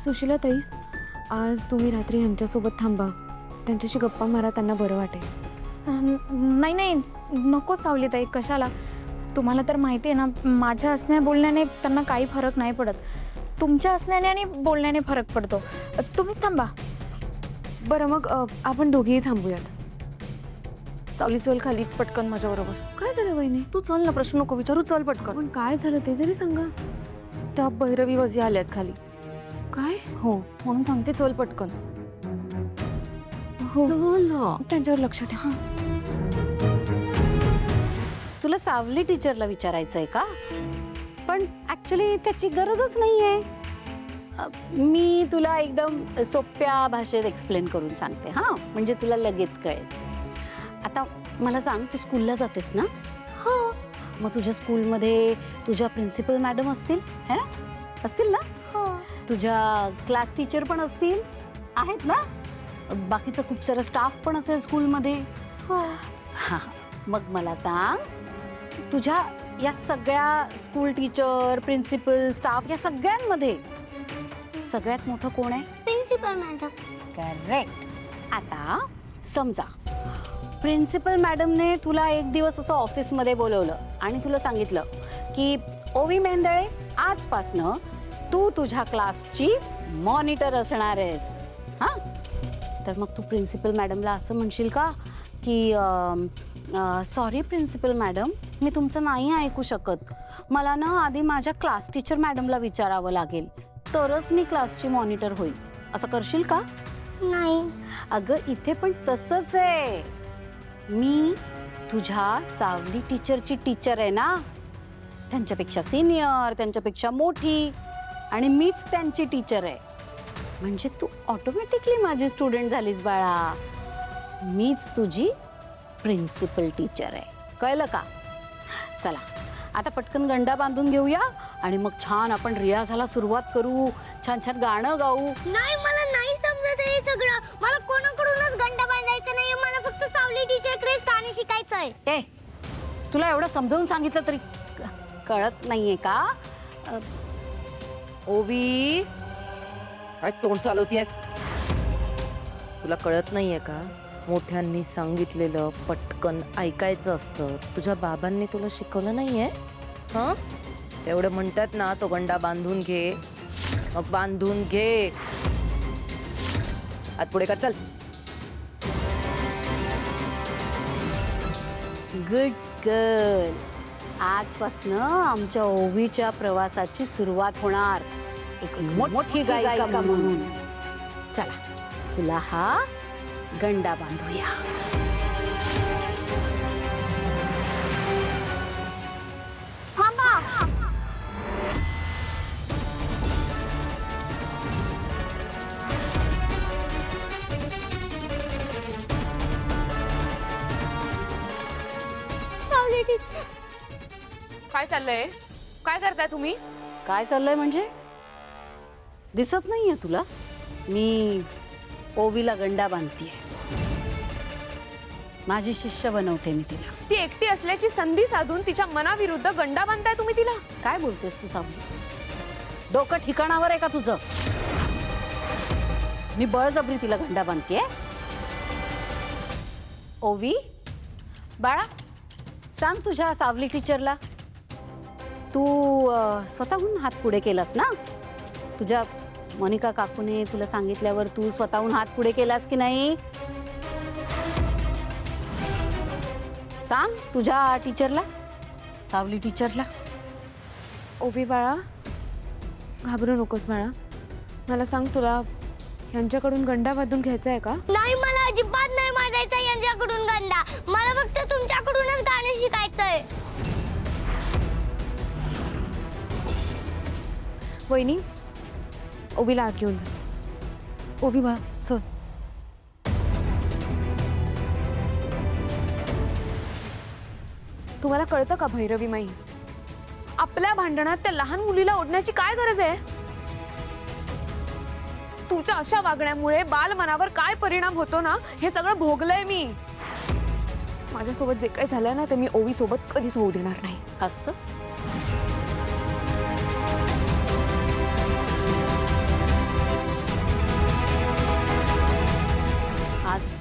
सुशीलाताई, आज तुम्ही रात्री यांच्यासोबत थांबा, त्यांच्याशी गप्पा मारा, त्यांना बरं वाटेल. नाही नाही नको सावलीताई, कशाला? तुम्हाला तर माहिती आहे ना, माझ्या असण्या बोलण्याने त्यांना काही फरक नाही पडत. तुमच्या असण्याने आणि बोलण्याने फरक पडतो. तुम्हीच थांबा. बरं मग आपण दोघेही थांबूयात. सावली चल खाली पटकन माझ्याबरोबर. काय झालं वहिनी? तू चल ना, प्रश्न नको विचारू, चल पटकन. पण काय झालं ते तरी सांगा. त्या भैरवी वजी आल्यात खाली. काय? हो, म्हणून सांगते, चल पटकन. हो, चल ना. त्यांच्यावर लक्ष ठेवा. तुला सावली टीचरला विचारायचंय का? पण ऍक्च्युली त्याची गरजच नाहीये. मी तुला एकदम सोप्या भाषेत एक्सप्लेन करून सांगते, हा, म्हणजे तुला लगेच कळेल. आता मला सांग, तू स्कूलला जातेस ना? हो. मग तुझ्या स्कूलमध्ये तुझ्या प्रिन्सिपल मॅडम असतील, है ना? असतील ना? हो. तुझ्या क्लास टीचर पण असतील, आहेत ना? बाकीचं खूप सारं स्टाफ पण असेल स्कूलमध्ये. हो. हां, मग मला सांग, तुझ्या या सगळ्या स्कूल टीचर, प्रिन्सिपल, स्टाफ या सगळ्यांमध्ये सगळ्यात मोठं कोण आहे? Principal madam. करेक्ट. आता समजा प्रिन्सिपल मॅडमने तुला एक दिवस असं ऑफिसमध्ये बोलवलं आणि तुला सांगितलं की ओवी मेंदळे, आजपासनं तू तुझ्या क्लासची मॉनिटर असणार आहेस. हां, तर मग तू प्रिन्सिपल मॅडमला असं म्हणशील का की सॉरी प्रिन्सिपल मॅडम, मी तुमचं नाही ऐकू शकत, मला ना आधी माझ्या क्लास टीचर मॅडमला विचारावं लागेल, तरच मी क्लासची मॉनिटर होईल, असं करशील का? नाही. अगं इथे पण तसंच आहे. मी तुझ्या सावली टीचरची टीचर आहे ना, त्यांच्यापेक्षा सिनियर, त्यांच्यापेक्षा मोठी, आणि मीच त्यांची टीचर आहे. म्हणजे तू ऑटोमॅटिकली माझी स्टुडंट झालीस बाळा. मीच तुझी प्रिन्सिपल टीचर आहे, कळलं का? चला आता पटकन गंडा बांधून घेऊया आणि मग छान आपण रियाजाला सुरुवात करू, छान छान गाणं गाऊ. नाही, मला नाही समजत हे सगळं. मला कोणाकडूनच गंडा बांधायचा नाहीये, मला फक्त सावली टीचरकडेच गाणं शिकायचंय. ए, तुला एवढं समजावून सांगितलं तरी कळत नाहीये का? ओवी, काय तोंड चालवतीयस? तुला कळत नाहीये का? मोठ्यांनी सांगितलेलं पटकन ऐकायचं असतं. तुझ्या बाबांनी तुला शिकवलं नाहीये? हं, तेवढं म्हणतात ना, तो गंडा बांधून घे, मग बांधून घे. आत पुढे कर, चल. Good girl. आजपासनं आमच्या ओवीच्या प्रवासाची सुरुवात होणार, एक मोठी गायिका म्हणून. चला तुला हा गंडा बांधूया. थांबा. सावली टीचर. काय चाललंय? काय करताय तुम्ही? काय चाललंय म्हणजे? दिसत नाहीये तुला? मी ओवीला गंडा बांधतीये. माझी शिष्य बनवते मी तिला. ती एकटी असल्याची संधी साधून तिच्या मनाविरुद्ध गंडा बांधताय तुम्ही तिला? काय बोलतेस तू सावली? डोकं ठिकाणावर आहे का तुझं? मी बळजबरी तिला गंडा बांधतेय? ओवी बाळा, सांग तुझ्या सावली टीचरला, तू स्वतःहून हात पुढे केलास ना? तुझ्या मोनिका काकूने तुला सांगितल्यावर तू स्वतःहून हात पुढे केलास की नाही? सांग तुझ्या टीचरला, सावली टीचरला. ओवी बाळा, घाबरू नकोस बाळा. मला सांग, तुला यांच्याकडून गंडा बांधून घ्यायचा आहे का? नाही, मला अजिबात नाही मारायचा यांच्याकडून गंडा. मला फक्त तुमच्याकडूनच गाणं शिकायचंय. वहिनी, ओवीला आत घेऊन जा. ओवी बा, चल. तुम्हाला कळतं का भैरवी माई, आपल्या भांडणात त्या लहान मुलीला ओढण्याची काय गरज आहे? तुमच्या अशा वागण्यामुळे बालमनावर काय परिणाम होतो ना, हे सगळं भोगलंय मी. माझ्यासोबत जे काही झालंय ना, ते मी ओवी सोबत कधीच होऊ देणार नाही. असं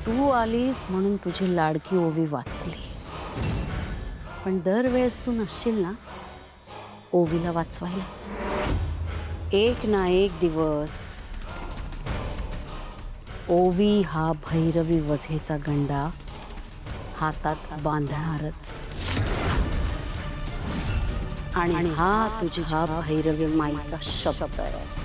तू आलीस म्हणून तुझी लाडकी ओवी वाचली, पण दरवेळेस तू नसशील ना ओवीला वाचवायला, एक ना एक दिवस ओवी हा भैरवी वझेचा गंडा हातात बांधणारच. आणि हा तुझ्या भैरवी माईचा शब्द आहे.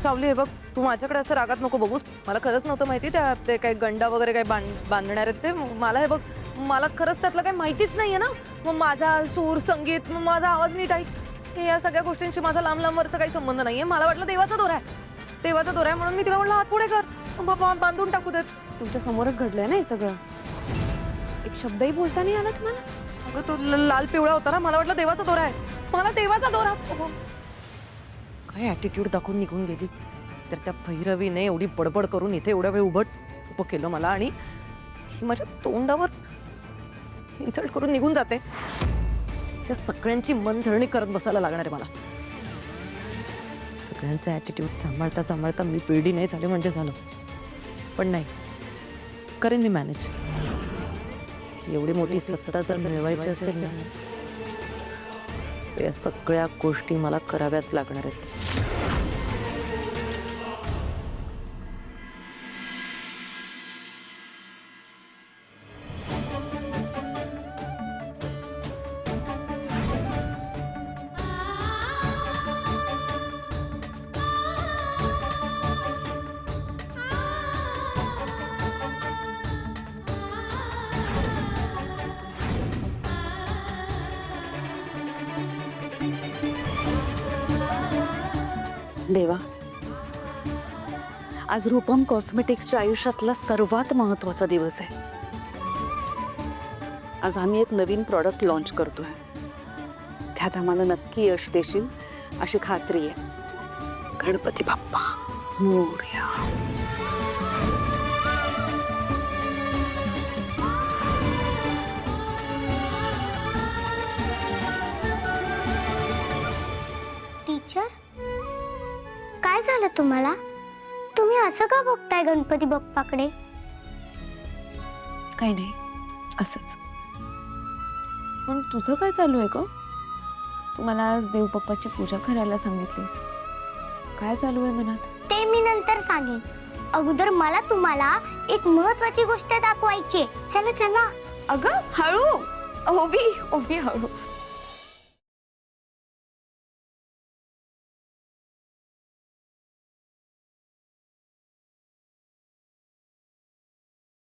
सावली हे बघ, तू माझ्याकडे असं रागात नको बघूस. मला खरंच नव्हतं माहिती ते काही गंडा वगैरे काही बांधणार आहेत ते. मला हे बघ, मला खरंच त्यातलं काही माहितीच नाहीये ना. मग माझा सूर, संगीत, मग माझा आवाज नीट ऐक, हे या सगळ्या गोष्टींशी माझा लांबवरचा काही संबंध नाहीये. मला वाटलं देवाचा दोरा आहे म्हणून मी तिला म्हटलं हात पुढे कर, बांधून टाकू देत. तुमच्या समोरच घडलंय ना हे सगळं. एक शब्दही बोलता नाही आला तुम्हाला. अगं तो लाल पिवळा होता ना, मला वाटलं देवाचा दोरा आहे. मला देवाचा दोरा. काय ॲटिट्यूड दाखवून निघून गेली. तर त्या भैरवीने एवढी बडबड करून इथे एवढ्या वेळ उभं केलं मला, आणि ही माझ्या तोंडावर इन्सल्ट करून निघून जाते. या सगळ्यांची मनधरणी करत बसायला लागणार आहे मला. सगळ्यांचा ॲटिट्यूड सांभाळता मी पिरडी नाही झाले म्हणजे झालं. पण नाही, करेन मी मॅनेज. एवढी मोठी सत्ता जर मिळवायची असेल ना, या सगळ्या गोष्टी मला कराव्याच लागणार आहेत. देवा, आज रूपम कॉस्मेटिक्सच्या आयुष्यातला सर्वात महत्त्वाचा दिवस आहे. आज आम्ही एक नवीन प्रॉडक्ट लॉन्च करतोय. त्यात आम्हाला नक्की यश देशील अशी खात्री आहे. गणपती बाप्पा मोरया. टीचर, काय झालं तुम्हाला? तुम्ही असं का बघताय गणपती बाप्पाकडे? काही नाही, असंच. पण तुझं काय चालू आहे ग? तू मला आज देवबाप्पाची पूजा करायला सांगितलीस. काय चालू आहे मनात? ते मी नंतर सांगेन. अगोदर मला तुम्हाला एक महत्वाची गोष्ट दाखवायची आहे. चला चला. अगं हळू. ओवी हळू.